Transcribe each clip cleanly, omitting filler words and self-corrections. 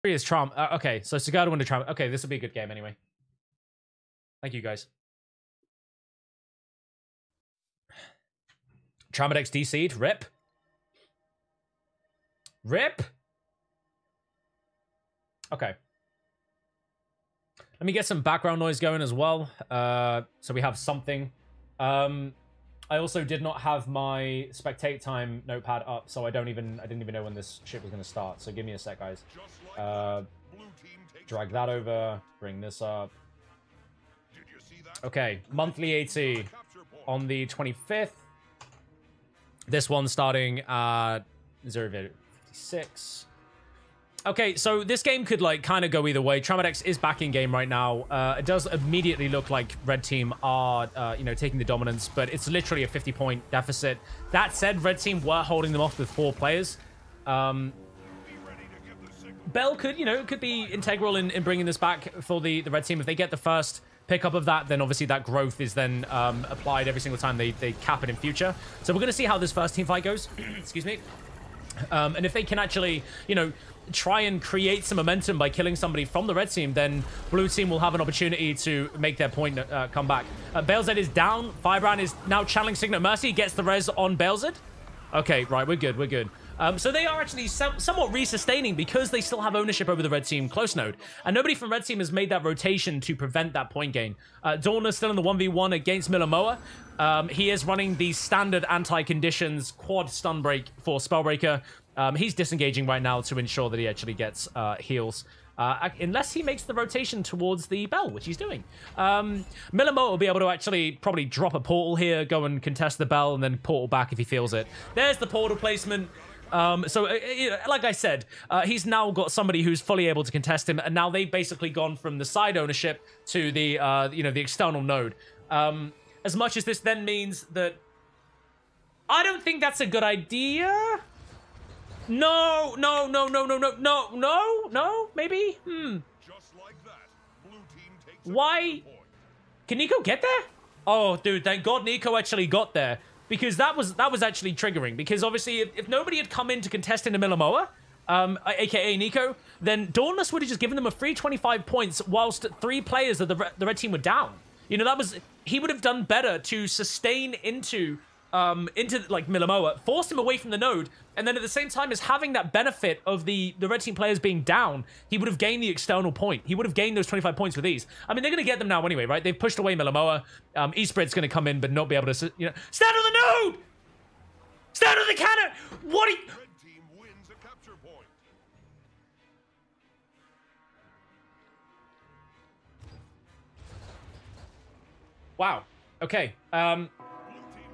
is Trump. Okay, so Sagado into Trump. Okay, this will be a good game anyway. Thank you, guys. Traumadex DC'd. Rip. Rip. Okay. Let me get some background noise going as well. So we have something. I also did not have my spectate time notepad up, so I didn't even know when this shit was going to start. So give me a sec, guys. Drag that over. Bring this up. Okay, monthly AT on the 25th. This one starting at 0.56. Okay, so this game could, like, kind of go either way. Traumadex is back in game right now. It does immediately look like Red Team are, you know, taking the dominance, but it's literally a 50-point deficit. That said, Red Team were holding them off with 4 players. Bell could, you know, could be integral in bringing this back for the Red Team. If they get the first pickup of that, then obviously that growth is then applied every single time they cap it in future. So we're going to see how this first team fight goes. Excuse me. And if they can actually, you know, try and create some momentum by killing somebody from the red team, then blue team will have an opportunity to make their point come back. Balezed is down. Firebrand is now channeling Signet Mercy. Gets the res on Balezed. Okay, right, we're good, we're good. So they are actually somewhat resustaining because they still have ownership over the red team close node. And nobody from red team has made that rotation to prevent that point gain. Dorna's still in the 1v1 against Milamoa. He is running the standard anti-conditions quad stun break for Spellbreaker. He's disengaging right now to ensure that he actually gets heals. Unless he makes the rotation towards the bell, which he's doing. Milamoa will be able to actually probably drop a portal here, go and contest the bell, and then portal back if he feels it. There's the portal placement. So, like I said, he's now got somebody who's fully able to contest him, and now they've basically gone from the side ownership to the, you know, the external node. As much as this then means that I don't think that's a good idea. No, no, no, no, no, no, no, no, no, maybe? Just like that, blue team takes Why? Can Nico get there? Oh, dude, thank God Nico actually got there. Because that was actually triggering. Because obviously, if nobody had come in to contest into Milamoa, aka Nico, then Dauntless would have just given them a free 25 points whilst 3 players of the red team were down. You know, he would have done better to sustain into like Milamoa, forced him away from the node, and then at the same time as having that benefit of the red team players being down, he would have gained the external point. He would have gained those 25 points with ease. I mean, they're going to get them now anyway, right? They've pushed away Milamoa. Esprit's going to come in, but not be able to, you know, stand on the node! Stand on the cannon! What are you... Red team wins a capture point. Wow. Okay. Blue team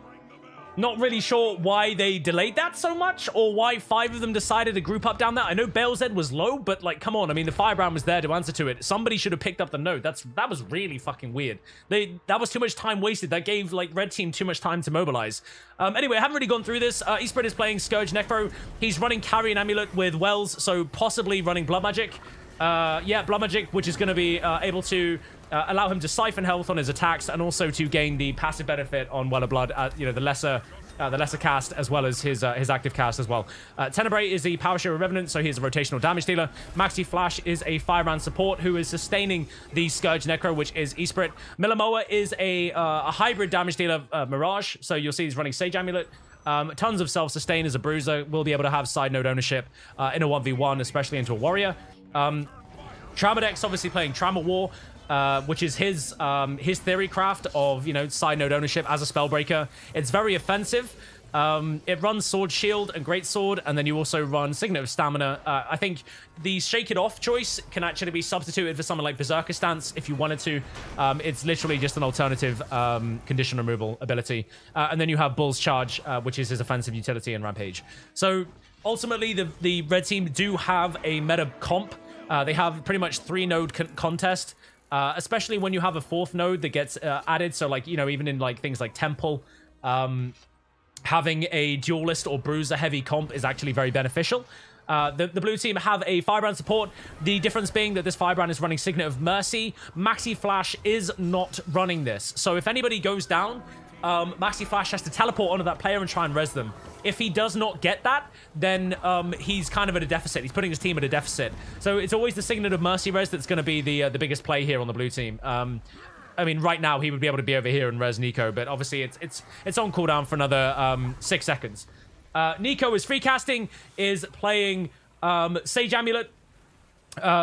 ring the bell. Not really sure why they delayed that so much, or why 5 of them decided to group up down there. I know Balezed was low, but, like, come on. I mean, the Firebrand was there to answer to it. Somebody should have picked up the node. That was really fucking weird. That was too much time wasted. That gave, like, red team too much time to mobilize. Anyway, I haven't really gone through this. Esprit is playing Scourge Necro. He's running Carrion Amulet with Wells, so possibly running Blood Magic. Yeah, Blood Magic, which is going to be able to allow him to siphon health on his attacks, and also to gain the passive benefit on Well of Blood, you know, the lesser cast, as well as his active cast as well. Tenebrae is the Power Share Revenant, so he's a rotational damage dealer. Maxi Flash is a Firebrand support who is sustaining the Scourge Necro, which is Esprit. Milamoa is a hybrid damage dealer, Mirage, so you'll see he's running Sage Amulet. Tons of self-sustain as a bruiser. Will be able to have side node ownership in a 1v1, especially into a warrior. Traumadex obviously playing Trauma War, which is his theory craft of, you know, side node ownership as a spellbreaker. It's very offensive. It runs Sword Shield and Great Sword, and then you also run Signet of Stamina. I think the Shake It Off choice can actually be substituted for something like Berserker Stance if you wanted to. It's literally just an alternative condition removal ability. And then you have Bull's Charge, which is his offensive utility and Rampage. So ultimately, the red team do have a meta comp. They have pretty much 3-node contest, especially when you have a 4th node that gets added. So, like, you know, even in, like, things like Temple, having a duelist or bruiser heavy comp is actually very beneficial. The blue team have a Firebrand support. The difference being that this Firebrand is running Signet of Mercy. Maxi Flash is not running this. So if anybody goes down, Maxi Flash has to teleport onto that player and try and res them. If he does not get that, then he's kind of at a deficit. He's putting his team at a deficit. So it's always the Signet of Mercy res that's going to be the biggest play here on the blue team. I mean, right now he would be able to be over here and res Nico, but obviously it's on cooldown for another 6 seconds. Nico is free casting, is playing Sage Amulet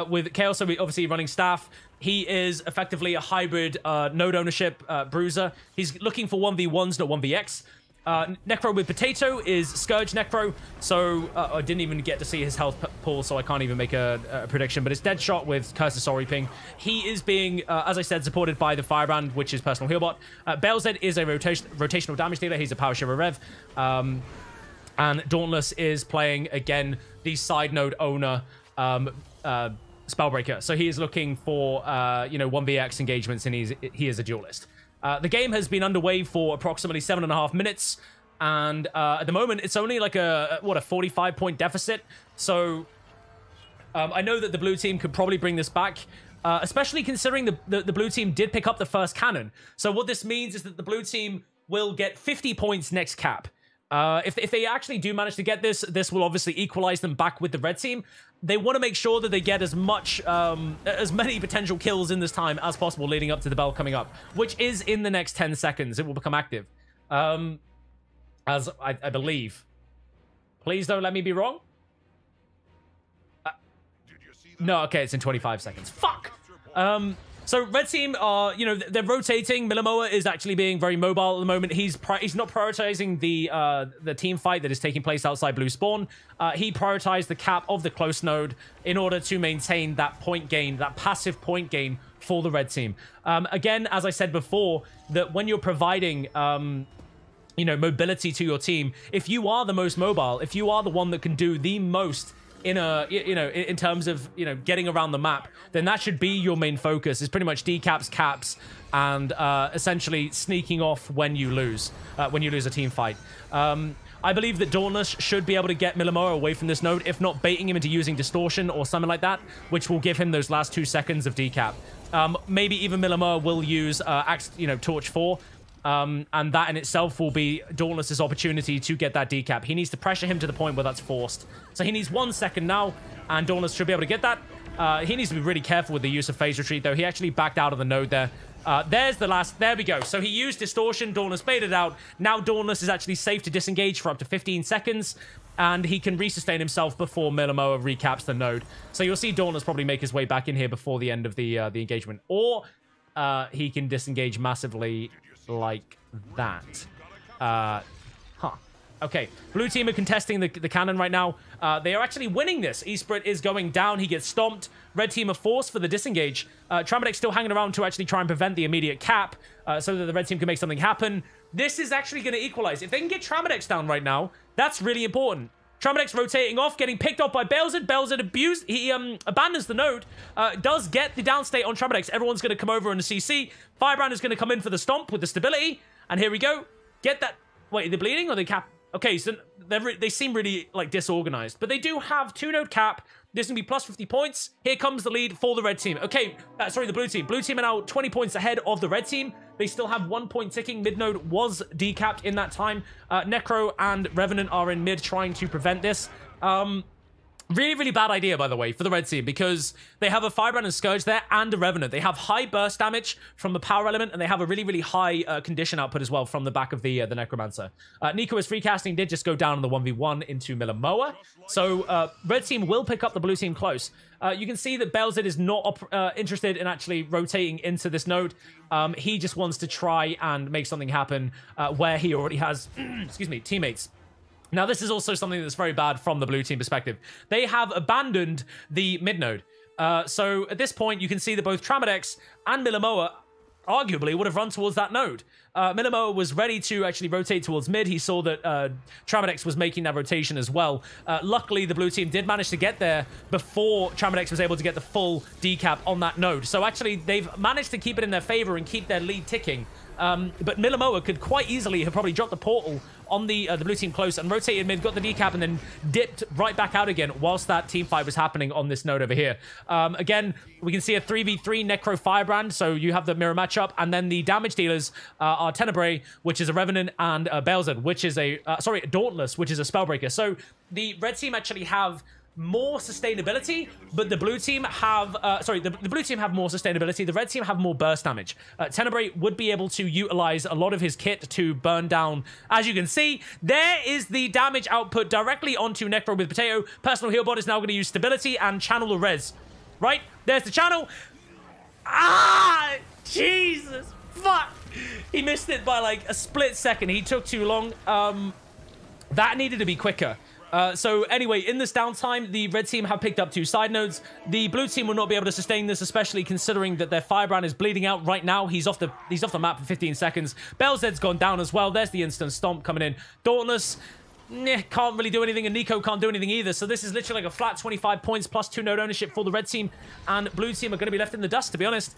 with Chaos, so obviously running Staff. He is effectively a hybrid node ownership bruiser. He's looking for 1v1s, not 1vx. Necro with Potato is Scourge Necro, so I didn't even get to see his health pool, so I can't even make a prediction, but it's Deadshot with Curse of Soul Reaping. He is being, as I said, supported by the Firebrand, which is personal heal bot. Belzed is a rotational damage dealer. He's a Power Shiver Rev. And Dauntless is playing, again, the side node owner Spellbreaker. So he is looking for, 1vx engagements, and he is a duelist. The game has been underway for approximately 7.5 minutes, and at the moment, it's only like a 45-point deficit. So I know that the blue team could probably bring this back, especially considering the blue team did pick up the first cannon. So what this means is that the blue team will get 50 points next cap. If they actually do manage to get this will obviously equalize them back with the red team. They want to make sure that they get as many potential kills in this time as possible leading up to the bell coming up, which is in the next 10 seconds. It will become active. As I believe. Please don't let me be wrong. No, okay, it's in 25 seconds. Fuck! So red team are, they're rotating. Milamoa is actually being very mobile at the moment. He's not prioritizing the team fight that is taking place outside blue spawn. He prioritized the cap of the close node in order to maintain that point gain, that passive point gain for the red team. Again, as I said before, that when you're providing mobility to your team, if you are the most mobile, if you are the one that can do the most in terms of getting around the map, then that should be your main focus. Is pretty much decaps, caps, and essentially sneaking off when you lose a team fight. I believe that Dauntless should be able to get Milamoa away from this node, if not baiting him into using distortion or something like that, which will give him those last 2 seconds of decap. Maybe even Milamoa will use Torch 4. And that in itself will be Dauntless's opportunity to get that decap. He needs to pressure him to the point where that's forced. So he needs 1 second now, and Dauntless should be able to get that. He needs to be really careful with the use of phase retreat, though. He actually backed out of the node there. There's the last... There we go. So he used distortion. Dauntless baited out. Now Dauntless is actually safe to disengage for up to 15 seconds, and he can resustain himself before Milamoa recaps the node. So you'll see Dauntless probably make his way back in here before the end of the engagement. Or he can disengage massively like that. Okay, blue team are contesting the cannon right now. They are actually winning this. Esprit is going down. He gets stomped. Red team are forced for the disengage. Tramadek's still hanging around to actually try and prevent the immediate cap so that the red team can make something happen. This is actually going to equalize. If they can get Tramadek's down right now, that's really important. Tramadek's rotating off, getting picked off by Belzed. Belzed abused. He abandons the node. Does get the downstate on Tramadek's. Everyone's going to come over on the CC. Firebrand is going to come in for the stomp with the stability. And here we go. Get that. Wait, are they bleeding or they cap? Okay, so they seem really disorganized. But they do have 2-node cap. This is going to be plus 50 points. Here comes the lead for the red team. Okay, sorry, the blue team. Blue team are now 20 points ahead of the red team. They still have 1 point ticking. Mid-node was decapped in that time. Necro and Revenant are in mid trying to prevent this. Really, really bad idea, by the way, for the red team, because they have a Firebrand and Scourge there and a Revenant. They have high burst damage from the power element, and they have a really, really high condition output as well from the back of the Necromancer. Nico is free casting, did just go down on the 1v1 into Milamoa. So red team will pick up the blue team close. You can see that Belzed is not interested in actually rotating into this node. He just wants to try and make something happen where he already has, excuse me, teammates. Now, this is also something that's very bad from the blue team perspective. They have abandoned the mid node. So at this point, you can see that both Tramadex and Milamoa arguably would have run towards that node. Milamoa was ready to actually rotate towards mid. He saw that Tramadex was making that rotation as well. Luckily, the blue team did manage to get there before Tramadex was able to get the full decap on that node. So actually, they've managed to keep it in their favor and keep their lead ticking. But Milamoa could quite easily have probably dropped the portal on the blue team close and rotated mid, got the decap, and then dipped right back out again whilst that team fight was happening on this node over here. Again, we can see a 3v3 Necro Firebrand, so you have the mirror matchup, and then the damage dealers are Tenebrae, which is a Revenant, and Balezed, which is a, Dauntless, which is a Spellbreaker. So the red team actually have more sustainability, but the blue team have, the blue team have more sustainability, the red team have more burst damage. Tenebrae would be able to utilize a lot of his kit to burn down. As you can see, there is the damage output directly onto Necro with Potato. Personal heal bot is now going to use stability and channel the res. Right? There's the channel. Ah! Jesus! Fuck! He missed it by like a split second. He took too long. That needed to be quicker. So anyway, in this downtime, the red team have picked up 2 side nodes. The blue team will not be able to sustain this, especially considering that their Firebrand is bleeding out right now. He's off the map for 15 seconds. Belzed's gone down as well. There's the instant stomp coming in. Dauntless, can't really do anything, and Nico can't do anything either. So this is literally like a flat 25 points plus 2 node ownership for the red team, and blue team are going to be left in the dust, to be honest.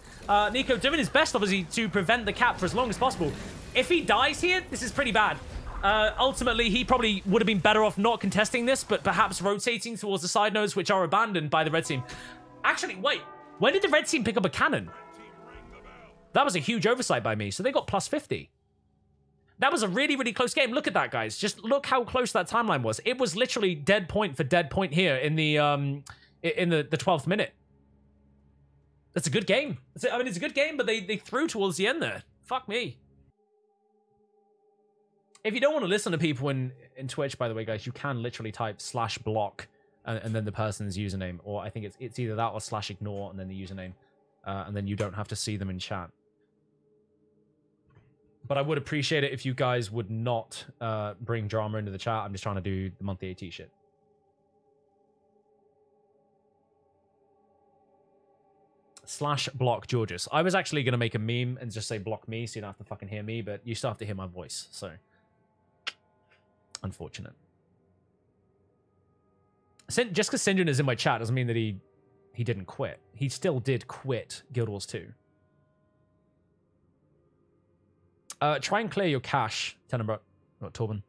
Nico doing his best, obviously, to prevent the cap for as long as possible. If he dies here, this is pretty bad. Ultimately, he probably would have been better off not contesting this, but perhaps rotating towards the side nodes, which are abandoned by the red team. Actually, wait. When did the red team pick up a cannon? That was a huge oversight by me. So they got plus 50. That was a really, really close game. Look at that, guys. Just look how close that timeline was. It was literally dead point for dead point here in the 12th minute. That's a good game. I mean, it's a good game, but they threw towards the end there. Fuck me. If you don't want to listen to people in Twitch, by the way, guys, you can literally type /block and then the person's username. Or I think it's either that or /ignore and then the username. And then you don't have to see them in chat. But I would appreciate it if you guys would not bring drama into the chat. I'm just trying to do the monthly AT shit. /block Jawgeous. I was actually going to make a meme and just say block me so you don't have to fucking hear me, but you still have to hear my voice, so... Unfortunate. Just because Syndrome is in my chat doesn't mean that he didn't quit. He still did quit Guild Wars 2. Try and clear your cache, Tenenbrook. Or Torben.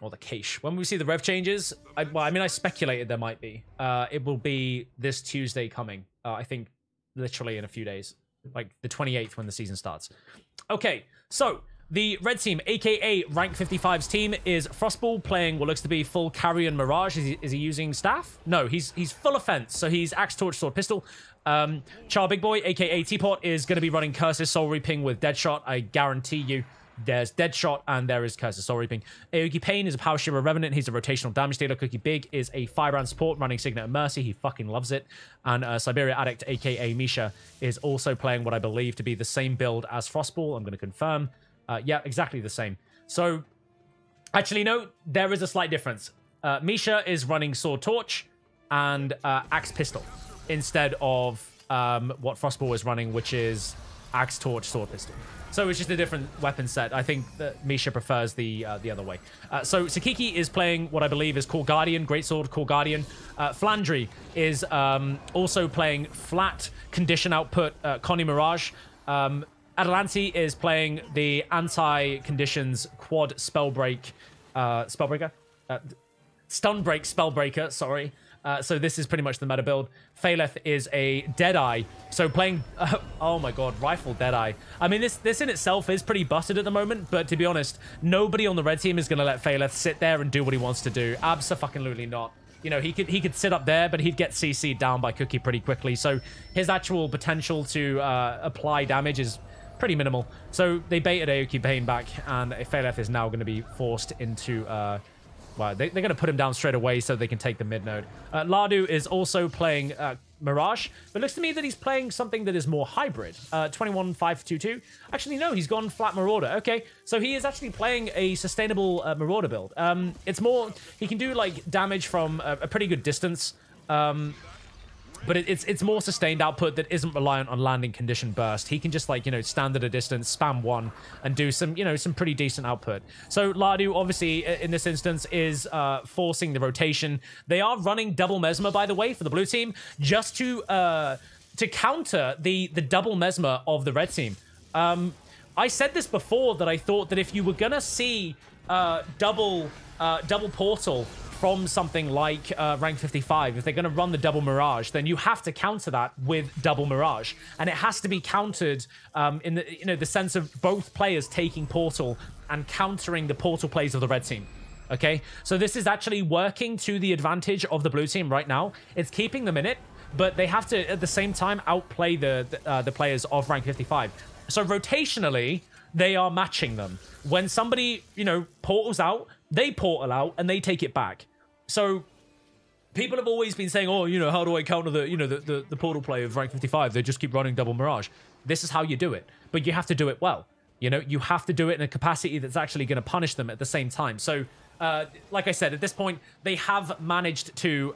Or the cache. When we see the rev changes, I speculated there might be. It will be this Tuesday coming. I think literally in a few days. Like the 28th when the season starts. Okay, so... The red team, aka rank 55's team, is Frostball playing what looks to be full Carrion Mirage. Is he using staff? No, he's full offense. So he's Axe, Torch, Sword, Pistol. Char Big Boy, aka Teapot, is going to be running Curse's Soul Reaping with Deadshot. I guarantee you there's Deadshot and there is Curse's Soul Reaping. Aoki Payne is a Power Shiver Revenant. He's a rotational damage dealer. Cookie Big is a Firebrand support running Signet of Mercy. He fucking loves it. And Siberia Addict, aka Misha, is also playing what I believe to be the same build as Frostball. I'm going to confirm. Yeah, exactly the same. So, actually, no, there is a slight difference. Misha is running Sword Torch and Axe Pistol instead of what Frostball is running, which is Axe Torch, Sword Pistol. So it's just a different weapon set. I think that Misha prefers the other way. So Sakiki is playing what I believe is Core Guardian, Greatsword, Core Guardian. Flandry is also playing flat condition output Connie Mirage. Atalanti is playing the anti-conditions quad Spellbreak, Spellbreaker? Stunbreak Spellbreaker, sorry. So this is pretty much the meta build. Phaleth is a Deadeye. So playing, oh my god, Rifle Deadeye. I mean, this in itself is pretty busted at the moment, but to be honest, nobody on the red team is going to let Phaleth sit there and do what he wants to do. Abso-fucking-lutely not. You know, he could sit up there, but he'd get CC'd down by Cookie pretty quickly. So his actual potential to apply damage is pretty minimal. So they baited Aoki Payne back, and Phaleth is now going to be forced into... well, they're going to put him down straight away so they can take the mid node. Lardu is also playing Mirage, but it looks to me that he's playing something that is more hybrid. 21-5-2-2. Actually, no, he's gone flat Marauder. Okay, so he is actually playing a sustainable Marauder build. It's more... He can do, like, damage from a pretty good distance. But it's more sustained output that isn't reliant on landing condition burst. He can just, like, you know, stand at a distance, spam one, and do some, you know, some pretty decent output. So Lardu, obviously, in this instance, is forcing the rotation. They are running double Mesmer, by the way, for the blue team, just to to counter the double Mesmer of the red team. I said this before, that I thought that if you were gonna see double portal from something like rank 55, if they're going to run the double Mirage, then you have to counter that with double Mirage, and it has to be countered in the the sense of both players taking portal and countering the portal plays of the red team. Okay, so this is actually working to the advantage of the blue team right now. It's keeping them in it, but they have to at the same time outplay the players of rank 55. So rotationally, they are matching them. When somebody portals out, they portal out and they take it back. So people have always been saying, oh, how do I counter the portal play of rank 55? They just keep running double Mirage. This is how you do it, but you have to do it well. You have to do it in a capacity that's actually going to punish them at the same time. So, like I said, at this point, they have managed to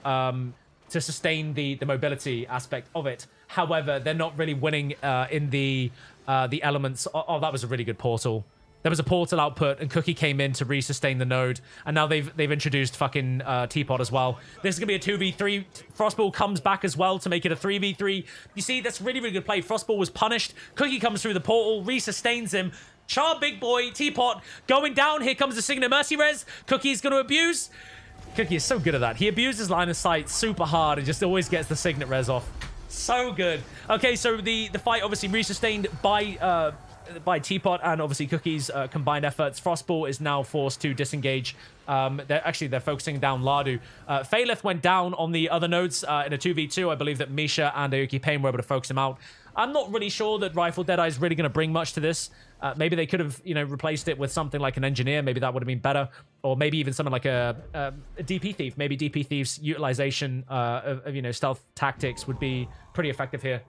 sustain the mobility aspect of it. However, they're not really winning in the elements. Oh, that was a really good portal. There was a portal output, and Cookie came in to resustain the node, and now they've introduced fucking Teapot as well. This is gonna be a 2v3. Frostball comes back as well to make it a 3v3. You see, that's really, really good play. Frostball was punished. Cookie comes through the portal, resustains him. Char, big boy, Teapot going down. Here comes the Signet Mercy Res. Cookie's gonna abuse. Cookie is so good at that. He abuses line of sight super hard and just always gets the Signet Res off. So good. Okay, so the fight obviously resustained by Teapot and obviously Cookie's combined efforts. Frostball is now forced to disengage. They're focusing down Lardu. Phaleth went down on the other nodes in a 2v2. I believe that Misha and Aoki Payne were able to focus him out. I'm not really sure that Rifle Deadeye is really going to bring much to this. Maybe they could have, replaced it with something like an engineer. Maybe that would have been better. Or maybe even something like a DP Thief. Maybe DP Thief's utilization of stealth tactics would be pretty effective here.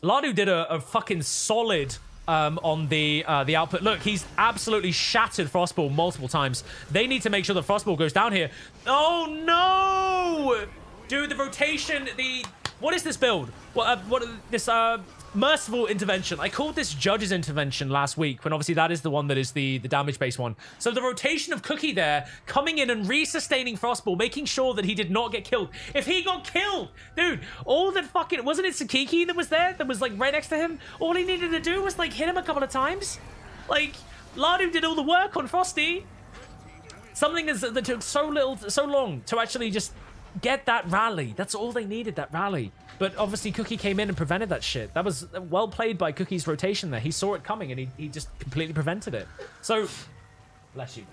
Lardu did a fucking solid on the output. Look, he's absolutely shattered Frostball multiple times. They need to make sure that Frostball goes down here. Oh, no! Dude, the rotation, what is this build? This merciful intervention. I called this Judge's intervention last week, when obviously that is the one that is the damage-based one. So the rotation of Cookie there, coming in and resustaining Frostball, making sure that he did not get killed. If he got killed, dude, all that fucking... Wasn't it Sakiki that was there? That was, like, right next to him? All he needed to do was, like, hit him a couple of times? Like, Lardu did all the work on Frosty. Something that took so long to actually just get that rally. That's all they needed, that rally. But obviously Cookie came in and prevented that shit. That was well played by Cookie's rotation there. He saw it coming and he just completely prevented it. So, bless you.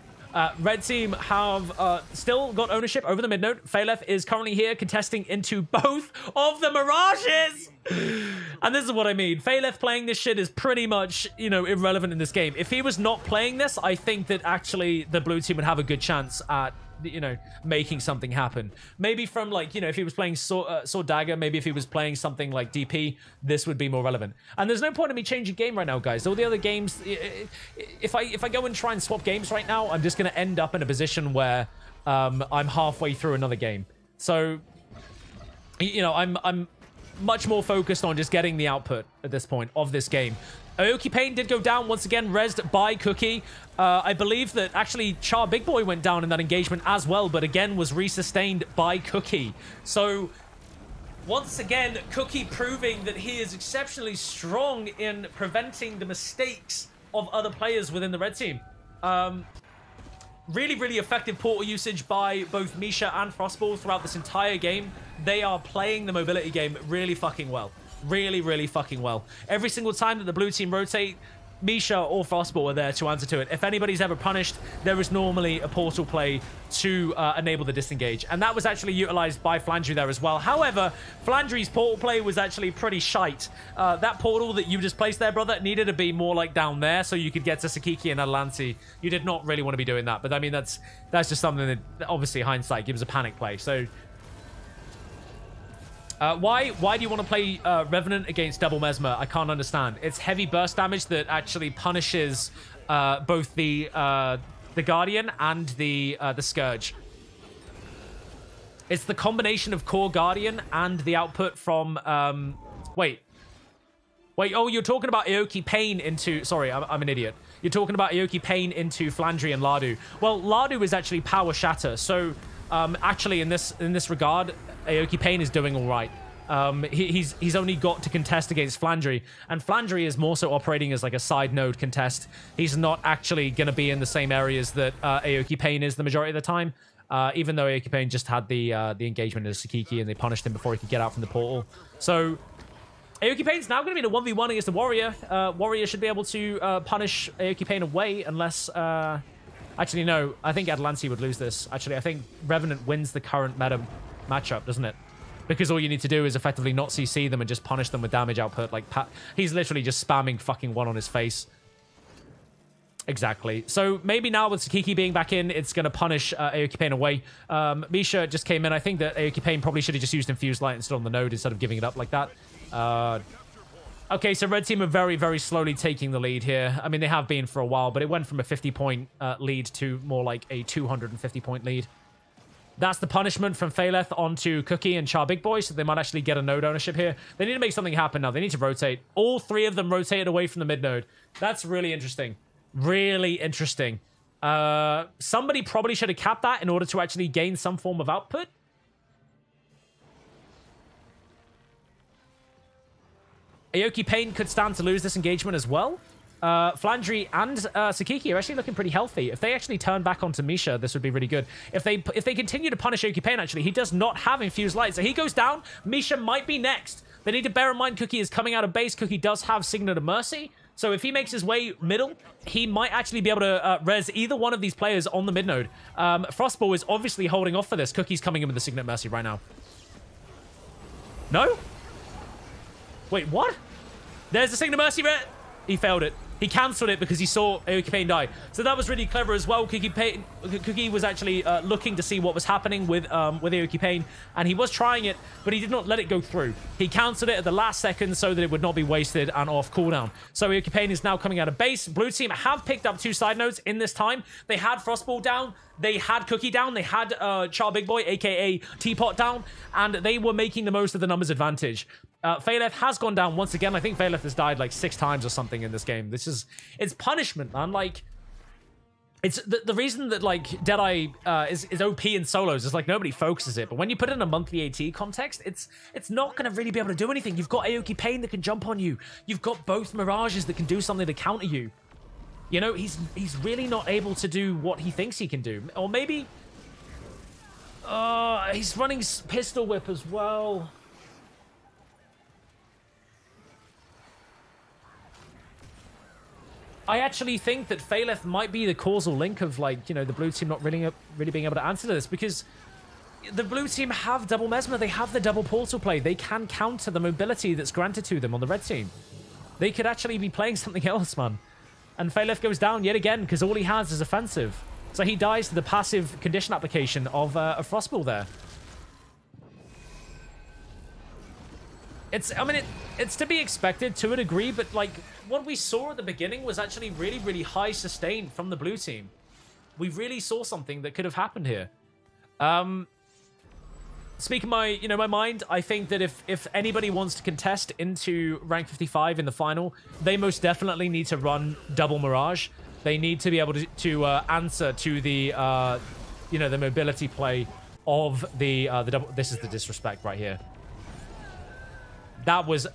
Red team have still got ownership over the mid node. Phaleth is currently here contesting into both of the Mirages. And this is what I mean. Phaleth playing this shit is pretty much, irrelevant in this game. If he was not playing this, I think that actually the blue team would have a good chance at making something happen. Maybe from, like, if he was playing Sword Dagger, maybe if he was playing something like DP, this would be more relevant. And there's no point in me changing game right now, guys. All the other games, if I go and try and swap games right now, I'm just going to end up in a position where I'm halfway through another game. So, I'm much more focused on just getting the output at this point of this game. Aoki Payne did go down once again, rezzed by Cookie. I believe that actually Char Big Boy went down in that engagement as well, but again was resustained by Cookie. So once again, Cookie proving that he is exceptionally strong in preventing the mistakes of other players within the red team. Really, really effective portal usage by both Misha and Frostball throughout this entire game. They are playing the mobility game really fucking well. Really, really fucking well. Every single time that the blue team rotate, Misha or Frostball are there to answer to it. If anybody's ever punished, there is normally a portal play to enable the disengage. And that was actually utilized by Flandry there as well. However, Flandry's portal play was actually pretty shite. That portal that you just placed there, brother, needed to be more like down there so you could get to Sakiki and Atlanti. You did not really want to be doing that. But I mean, that's just something that obviously hindsight gives a panic play. So why do you want to play Revenant against Double Mesmer? I can't understand. It's heavy burst damage that actually punishes both the Guardian and the Scourge. It's the combination of core Guardian and the output from... Wait, oh, you're talking about Aoki Payne into... Sorry, I'm an idiot. You're talking about Aoki Payne into Flandry and Lardu. Well, Lardu is actually Power Shatter, so... actually, in this regard, Aoki Payne is doing all right. He's only got to contest against Flandry, and Flandry is more so operating as like a side node contest. He's not actually going to be in the same areas that Aoki Payne is the majority of the time. Even though Aoki Payne just had the engagement as Sakiki and they punished him before he could get out from the portal. So Aoki Payne's now going to be in a 1v1 against the Warrior. Warrior should be able to punish Aoki Payne away unless... actually, no. I think Atalanti would lose this. Actually, I think Revenant wins the current meta matchup, doesn't it? Because all you need to do is effectively not CC them and just punish them with damage output. Like, he's literally just spamming fucking one on his face. Exactly. So maybe now with Sakiki being back in, it's going to punish Aoki Payne away. Misha just came in. I think that Aoki Payne probably should have just used Infused Light instead on the node instead of giving it up like that. Okay, so Red Team are very, very slowly taking the lead here. I mean, they have been for a while, but it went from a 50-point lead to more like a 250-point lead. That's the punishment from Phaleth onto Cookie and Char Big Boy, so they might actually get a node ownership here. They need to make something happen now. They need to rotate. All three of them rotated away from the mid node. That's really interesting. Really interesting. Somebody probably should have capped that in order to actually gain some form of output. Aoki Payne could stand to lose this engagement as well. Flandry and Sakiki are actually looking pretty healthy. If they actually turn back onto Misha, this would be really good. If they continue to punish Aoki Payne, actually, he does not have Infused Light. So he goes down. Misha might be next. They need to bear in mind Cookie is coming out of base. Cookie does have Signet of Mercy. So if he makes his way middle, he might actually be able to res either one of these players on the mid node. Frostball is obviously holding off for this. Cookie's coming in with the Signet of Mercy right now. No? Wait, what? There's the Signet of Mercy. He failed it. He cancelled it because he saw Aoki Payne die. So that was really clever as well. Cookie was actually looking to see what was happening with Aoki Payne, and he was trying it, but he did not let it go through. He cancelled it at the last second so that it would not be wasted and off cooldown. So Aoki Payne is now coming out of base. Blue team have picked up 2 side nodes in this time. They had Frostball down. They had Cookie down. They had Char Big Boy, a.k.a. Teapot, down, and they were making the most of the numbers advantage. Phaleth has gone down once again. I think Phaleth has died like 6 times or something in this game. It's punishment, man. Like, it's the reason that like Deadeye is OP in solos is like nobody focuses it, but when you put it in a monthly AT context, it's not going to really be able to do anything. You've got Aoki Payne that can jump on you. You've got both Mirages that can do something to counter you. You know, he's really not able to do what he thinks he can do. Or maybe he's running Pistol Whip as well. I actually think that Phaleth might be the causal link of, like, you know, the blue team not really being able to answer this, because the blue team have double Mesmer. They have the double portal play. They can counter the mobility that's granted to them on the red team. They could actually be playing something else, man. And Phaleth goes down yet again because all he has is offensive. So he dies to the passive condition application of a Frostball there. I mean, it's to be expected to a degree, but like what we saw at the beginning was actually really, really high sustain from the blue team. We really saw something that could have happened here. Speaking my mind, I think that if anybody wants to contest into rank 55 in the final, they most definitely need to run double Mirage. They need to be able to answer to the the mobility play of the double. This is the disrespect right here. That was...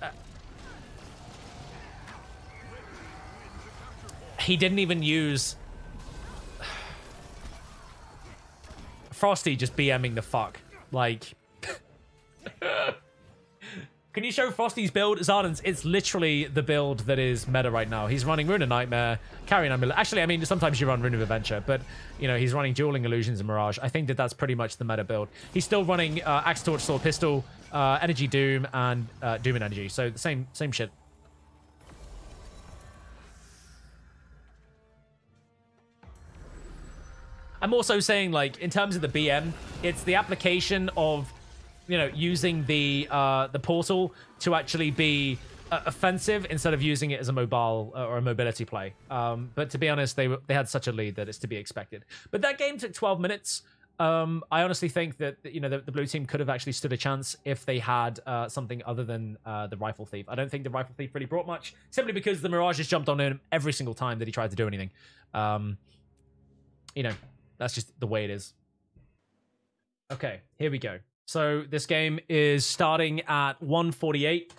he didn't even use... Frosty just BMing the fuck. Like... Can you show Frosty's build? Zardens, it's literally the build that is meta right now. He's running Rune of Nightmare, Carrying Amulet. Actually, I mean, sometimes you run Rune of Adventure, but, you know, he's running Dueling Illusions and Mirage. I think that that's pretty much the meta build. He's still running Axe Torch, Sword Pistol, Energy Doom, and Doom and Energy. So, the same shit. I'm also saying, like, in terms of the BM, it's the application of... you know, using the portal to actually be offensive instead of using it as a mobile or a mobility play. But to be honest, they had such a lead that it's to be expected. But that game took 12 minutes. I honestly think that, you know, the blue team could have actually stood a chance if they had something other than the Rifle Thief. I don't think the Rifle Thief really brought much, simply because the Mirages jumped on him every single time that he tried to do anything. You know, that's just the way it is. Okay, here we go. So this game is starting at 1:48.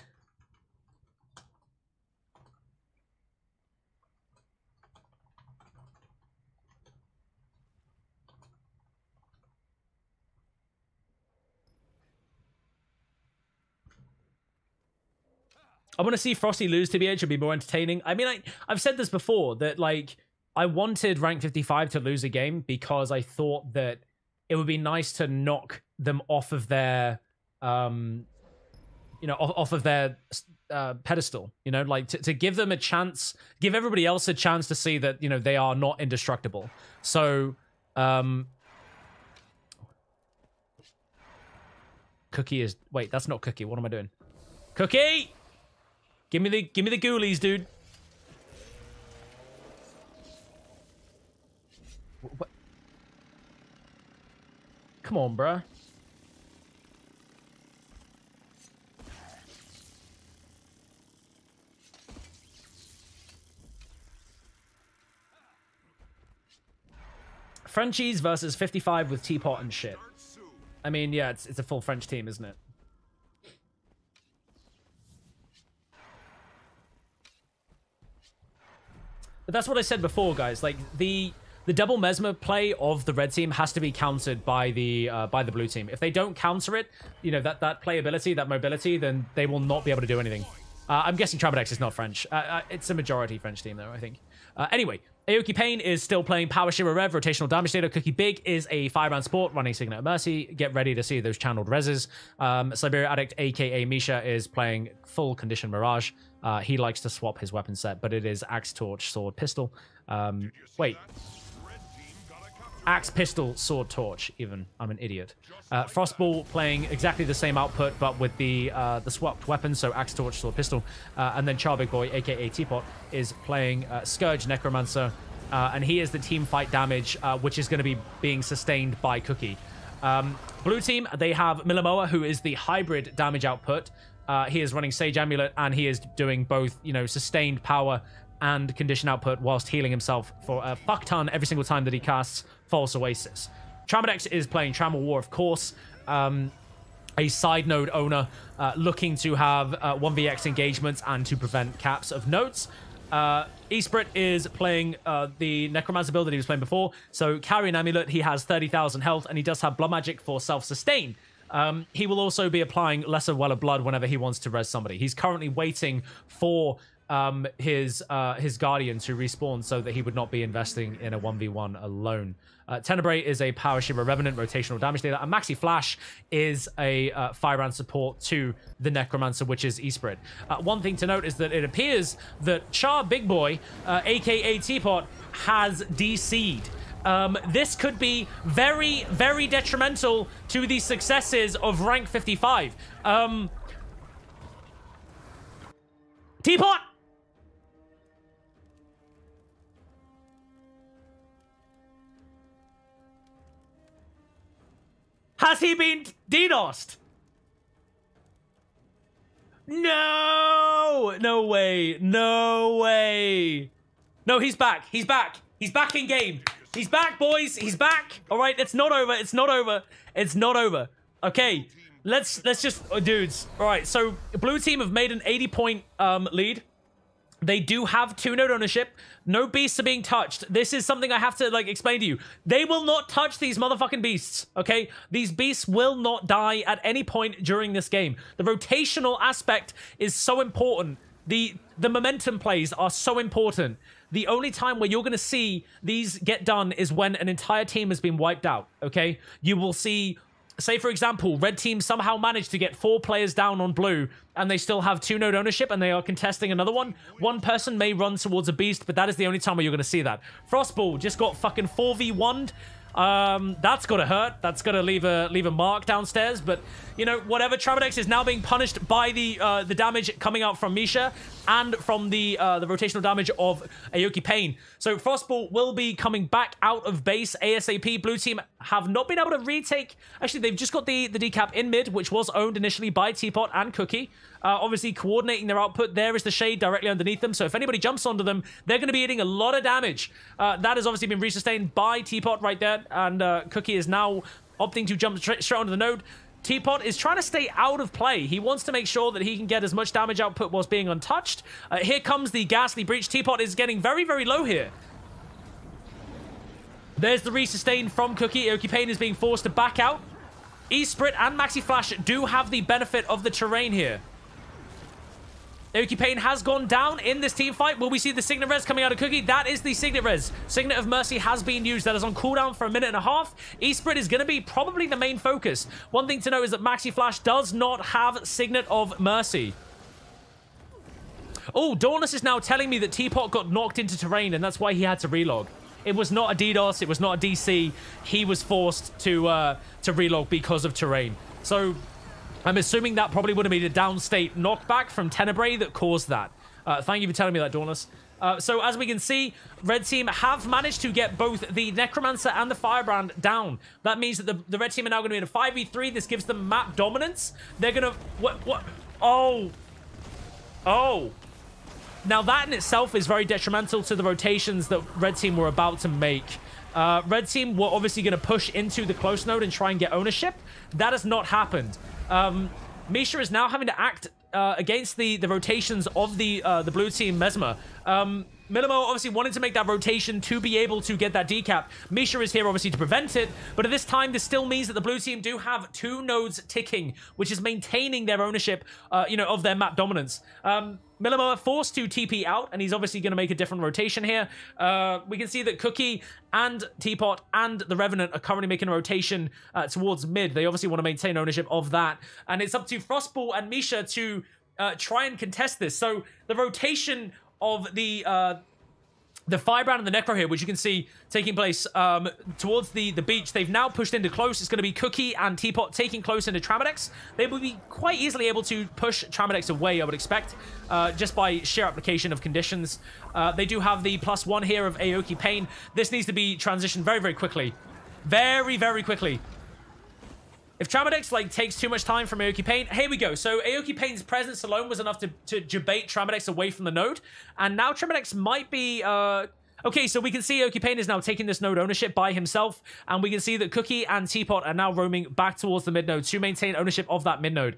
I want to see Frosty lose to BH. It'd be more entertaining. I mean, I've said this before, that, like, I wanted rank 55 to lose a game because I thought that it would be nice to knock them off of their, off of their pedestal, like to give them a chance, give everybody else a chance to see that, they are not indestructible. So, Cookie is, wait, that's not Cookie. What am I doing? Cookie! Give me the ghoulies, dude. What? Come on, bruh. Frenchies versus 55 with Teapot and shit. I mean, yeah, it's a full French team, isn't it? But that's what I said before, guys. Like, the double mesmer play of the red team has to be countered by the blue team. If they don't counter it, that playability, that mobility, then they will not be able to do anything. I'm guessing Trabadex is not French. It's a majority French team, though, I think. Anyway, Aoki Payne is still playing Power Shiro Rev, rotational damage data. Cookie Big is a firebrand support running Signet of Mercy. Get ready to see those channeled reses. Siberia Addict, aka Misha, is playing full condition Mirage. He likes to swap his weapon set, but it is Axe, Torch, Sword, Pistol. Wait. Axe, Pistol, Sword, Torch, even. I'm an idiot. Frostball playing exactly the same output, but with the swapped weapons, so Axe, Torch, Sword, Pistol. And then Char Big Boy, aka Teapot, is playing Scourge, Necromancer, and he is the team fight damage, which is going to be being sustained by Cookie. Blue team, they have Milamoa, who is the hybrid damage output. He is running Sage Amulet, and he is doing both, sustained power and condition output whilst healing himself for a fuck ton every single time that he casts False Oasis. Tramadex is playing Trammel War, of course. A side node owner looking to have 1vx engagements and to prevent caps of nodes. Esprit is playing the Necromancer build that he was playing before. So Carrion Amulet, he has 30,000 health, and he does have Blood Magic for self-sustain. He will also be applying Lesser Well of Blood whenever he wants to res somebody. He's currently waiting for his Guardian to respawn so that he would not be investing in a 1v1 alone. Tenebrae is a Power Shiver Revenant rotational damage dealer, and Maxi Flash is a firebrand support to the Necromancer, which is Esprit. One thing to note is that it appears that Char Big Boy, aka Teapot, has DC'd. This could be very, very detrimental to the successes of rank 55. Teapot! Has he been DDoSed? No! No way. No way. No, he's back. He's back. He's back in game. He's back, boys. He's back. All right, it's not over. It's not over. It's not over. Okay, let's just... Oh, dudes. All right, so blue team have made an 80-point lead. They do have 2-node ownership. No beasts are being touched. This is something I have to, explain to you. They will not touch these motherfucking beasts, okay? These beasts will not die at any point during this game. The rotational aspect is so important. The momentum plays are so important. The only time where you're going to see these get done is when an entire team has been wiped out, okay? You will see... Say, for example, red team somehow managed to get 4 players down on blue, and they still have 2-node ownership, and they are contesting another one. One person may run towards a beast, but that is the only time where you're going to see that. Frostball just got fucking 4v1'd. That's gotta hurt. That's gotta leave a mark downstairs. But whatever. Trabadex is now being punished by the damage coming out from Misha and from the rotational damage of Aoki Payne. So Frostball will be coming back out of base ASAP. Blue team have not been able to retake. Actually, they've just got the decap in mid, which was owned initially by Teapot and Cookie. Obviously, coordinating their output. There is the shade directly underneath them. So if anybody jumps onto them, they're going to be eating a lot of damage. That has obviously been resustained by Teapot right there. And Cookie is now opting to jump straight onto the node. Teapot is trying to stay out of play. He wants to make sure that he can get as much damage output whilst being untouched. Here comes the Ghastly Breach. Teapot is getting very, very low here. There's the resustain from Cookie. Aoki Pain is being forced to back out. E-Sprit and Maxi Flash do have the benefit of the terrain here. Aoki Pain has gone down in this team fight. Will we see the Signet Res coming out of Cookie? That is the Signet Res. Signet of Mercy has been used. That is on cooldown for 1.5 minutes. E-Sprit is going to be probably the main focus. One thing to know is that Maxi Flash does not have Signet of Mercy. Oh, Dauntless is now telling me that Teapot got knocked into terrain, and that's why he had to relog. It was not a DDoS. It was not a DC. He was forced to relog because of terrain. So I'm assuming that probably would have been a downstate knockback from Tenebrae that caused that. Thank you for telling me that, Dauntless. So as we can see, Red Team have managed to get both the Necromancer and the Firebrand down. That means that the Red Team are now going to be in a 5v3. This gives them map dominance. They're going to... What? Oh. Oh. Now, that in itself is very detrimental to the rotations that Red Team were about to make. Red Team were obviously going to push into the close node and try and get ownership. That has not happened. Misha is now having to act against the rotations of the blue team Mesmer. Milimo obviously wanted to make that rotation to be able to get that decap. Misha is here obviously to prevent it, but at this time this still means that the blue team do have 2 nodes ticking, which is maintaining their ownership, of their map dominance. Milimo forced to TP out, and he's obviously going to make a different rotation here. We can see that Cookie and Teapot and the Revenant are currently making a rotation towards mid. They obviously want to maintain ownership of that, and it's up to Frostball and Misha to try and contest this. So the rotation of the Firebrand and the Necro here, which you can see taking place towards the beach. They've now pushed into close. It's going to be Cookie and Teapot taking close into Tramadex. They will be quite easily able to push Tramadex away, I would expect, just by sheer application of conditions. They do have the +1 here of Aoki Pain. This needs to be transitioned very, very quickly. Very, very quickly. If Tramadex takes too much time from Aoki Pain, here we go. So Aoki Pain's presence alone was enough to jabate Tramadex away from the node. And now Tramadex might be... Okay, so we can see Aoki Pain is now taking this node ownership by himself, and we can see that Cookie and Teapot are now roaming back towards the mid node to maintain ownership of that mid node.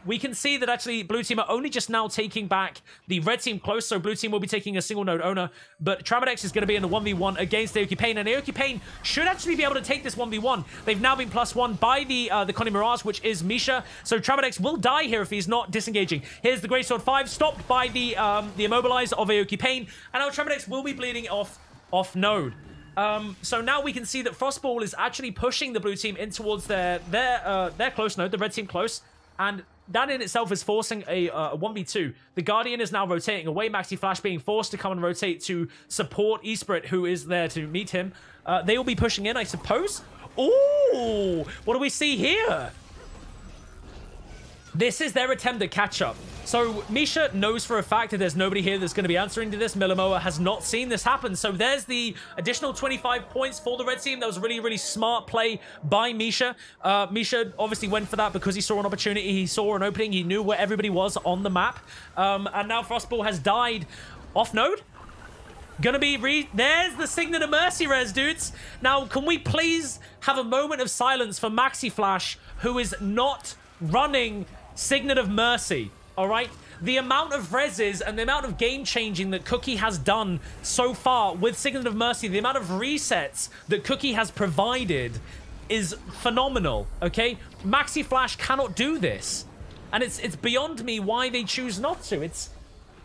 We can see that actually Blue Team are only just now taking back the Red Team close, so Blue Team will be taking a single node owner, but Tramadex is going to be in the 1v1 against Aoki Pain, and Aoki Pain should actually be able to take this 1v1. They've now been +1 by the Connie Mirage, which is Misha, so Tramadex will die here if he's not disengaging. Here's the Greatsword 5, stopped by the Immobilize of Aoki Pain, and now Tramadex will be bleeding off node. So now we can see that Frostball is actually pushing the blue team in towards their close node, the red team close, and that in itself is forcing a 1v2. The Guardian is now rotating away, Maxi Flash being forced to come and rotate to support E-Sprit, who is there to meet him. They will be pushing in, I suppose. Ooh, what do we see here? This is their attempt at catch-up. So Misha knows for a fact that there's nobody here that's going to be answering to this. Milimoa has not seen this happen. So there's the additional 25 points for the red team. That was a really, really smart play by Misha. Misha obviously went for that because he saw an opportunity. He saw an opening. He knew where everybody was on the map. And now Frostball has died off node. Gonna be there's the Signet of Mercy res, dudes. Now, can we please have a moment of silence for Maxi Flash, who is not running Signet of Mercy? All right, the amount of reses and the amount of game changing that Cookie has done so far with Signet of Mercy, the amount of resets that Cookie has provided is phenomenal, okay? Maxi Flash cannot do this. And it's beyond me why they choose not to.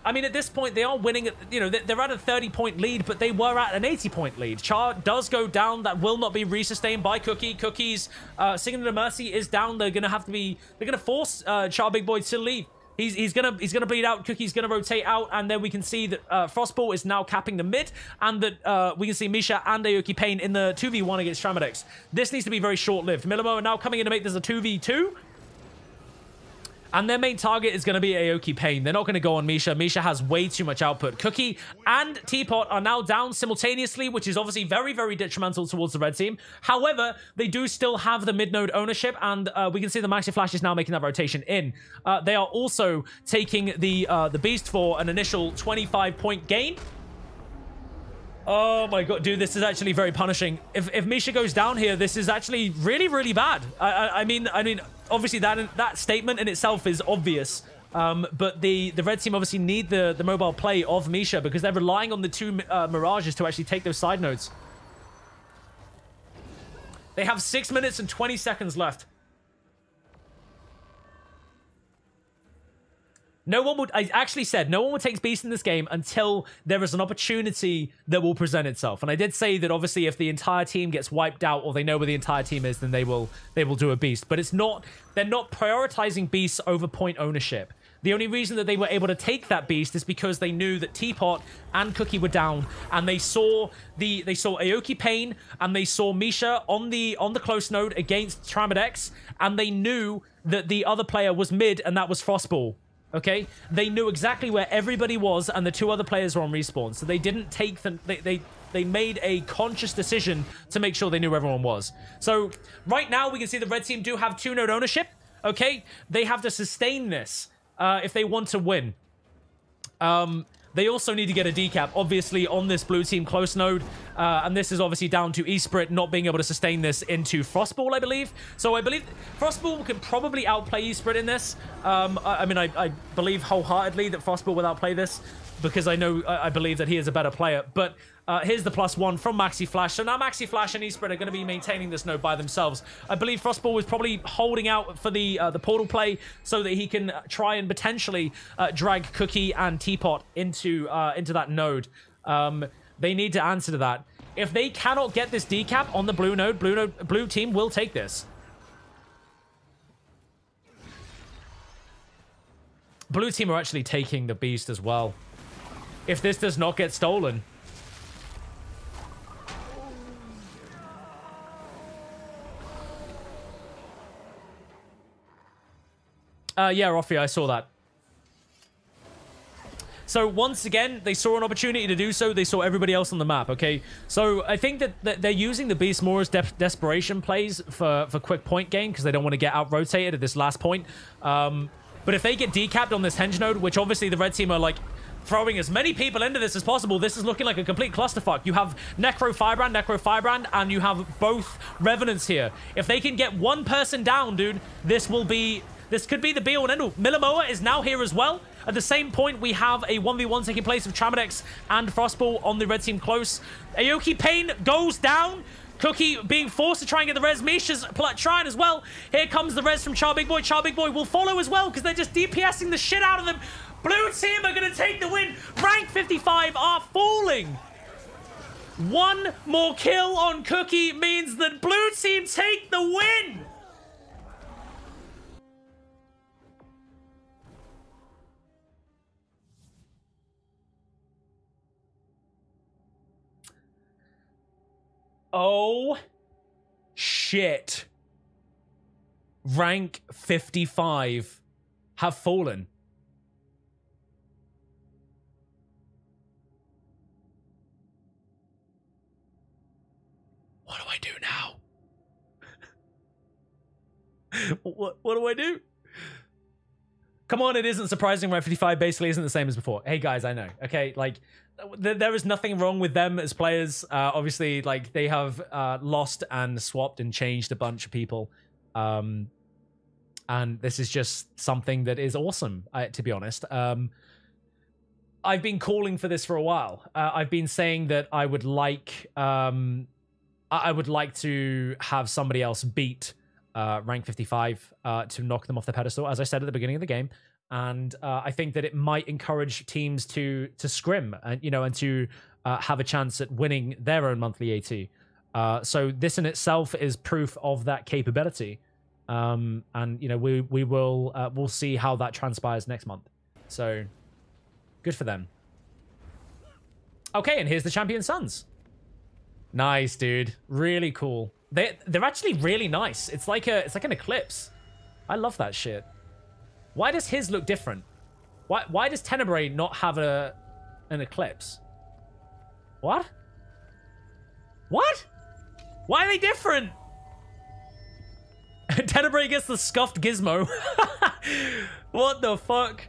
I mean, at this point, they are winning, they're at a 30-point lead, but they were at an 80-point lead. Char does go down. That will not be resustained by Cookie. Cookie's Signet of Mercy is down. They're going to force Char Big Boy to leave. He's gonna bleed out. Cookie's gonna rotate out, and then we can see that Frostball is now capping the mid, and that we can see Misha and Aoki Pain in the 2v1 against Tramadex. This needs to be very short-lived. Milimo are now coming in to make this a 2v2. And their main target is going to be Aoki Pain. They're not going to go on Misha. Misha has way too much output. Cookie and Teapot are now down simultaneously, which is obviously very, very detrimental towards the red team. However, they do still have the mid-node ownership, and we can see the Maxi Flash is now making that rotation in. They are also taking the Beast for an initial 25-point gain. Oh my god, dude, this is actually very punishing. If Misha goes down here, this is actually really, really bad. I mean, obviously that statement in itself is obvious. But the red team obviously need the mobile play of Misha because they're relying on the two Mirages to actually take those side nodes. They have 6 minutes and 20 seconds left. No one would, I actually said, no one would take Beast in this game until there is an opportunity that will present itself. And I did say that obviously if the entire team gets wiped out or they know where the entire team is, then they will do a Beast. But it's not, they're not prioritizing Beasts over point ownership. The only reason that they were able to take that Beast is because they knew that Teapot and Cookie were down, and they saw Aoki Pain and they saw Misha on the close node against Tramadex, and they knew that the other player was mid, and that was Frostball. Okay, they knew exactly where everybody was, and the two other players were on respawn. So they didn't take them. They made a conscious decision to make sure they knew where everyone was. So right now we can see the red team do have 2-node ownership. Okay, they have to sustain this if they want to win. They also need to get a decap, obviously, on this blue team close node. And this is obviously down to Esprit not being able to sustain this into Frostball, I believe. So I believe Frostball can probably outplay Esprit in this. I believe wholeheartedly that Frostball will outplay this because I believe that he is a better player. But here's the +1 from Maxi Flash. So now Maxi Flash and Esprit are going to be maintaining this node by themselves. I believe Frostball was probably holding out for the portal play so that he can try and potentially drag Cookie and Teapot into that node. They need to answer to that. If they cannot get this decap on the blue team will take this. Blue team are actually taking the Beast as well. If this does not get stolen. Yeah, Rafi, I saw that. So once again, they saw an opportunity to do so. They saw everybody else on the map, okay? So I think that they're using the Beast more as desperation plays for quick point gain because they don't want to get out-rotated at this last point. But if they get decapped on this Henge node, which obviously the red team are like throwing as many people into this as possible, this is looking like a complete clusterfuck. You have Necro Firebrand, and you have both Revenants here. If they can get one person down, dude, this could be the be-all and end-all. Millamoa is now here as well. At the same point, we have a 1v1 taking place of Tramadex and Frostball on the red team close. Aoki Pain goes down. Cookie being forced to try and get the res. Misha's trying as well. Here comes the res from Char Big Boy. Char Big Boy will follow as well because they're just DPSing the shit out of them. Blue team are going to take the win. Rank 55 are falling. One more kill on Cookie means that blue team take the win. Oh, shit. Rank 55 have fallen. What do I do now? What do I do? Come on, it isn't surprising. Rank 55 basically isn't the same as before. Hey, guys, I know. Okay, like... There is nothing wrong with them as players. Obviously, like, they have lost and swapped and changed a bunch of people. And this is just something that is awesome, to be honest. I've been calling for this for a while. I've been saying that I would like to have somebody else beat rank 55 to knock them off the pedestal, as I said at the beginning of the game. And I think that it might encourage teams to scrim and and to have a chance at winning their own monthly AT. So this in itself is proof of that capability. And we'll see how that transpires next month. So good for them. Okay, and here's the Champion Sons. Nice, dude. Really cool. They're actually really nice. It's like an eclipse. I love that shit. Why does his look different? Why does Tenebrae not have an eclipse? What? What? Why are they different? Tenebrae gets the scuffed gizmo. What the fuck?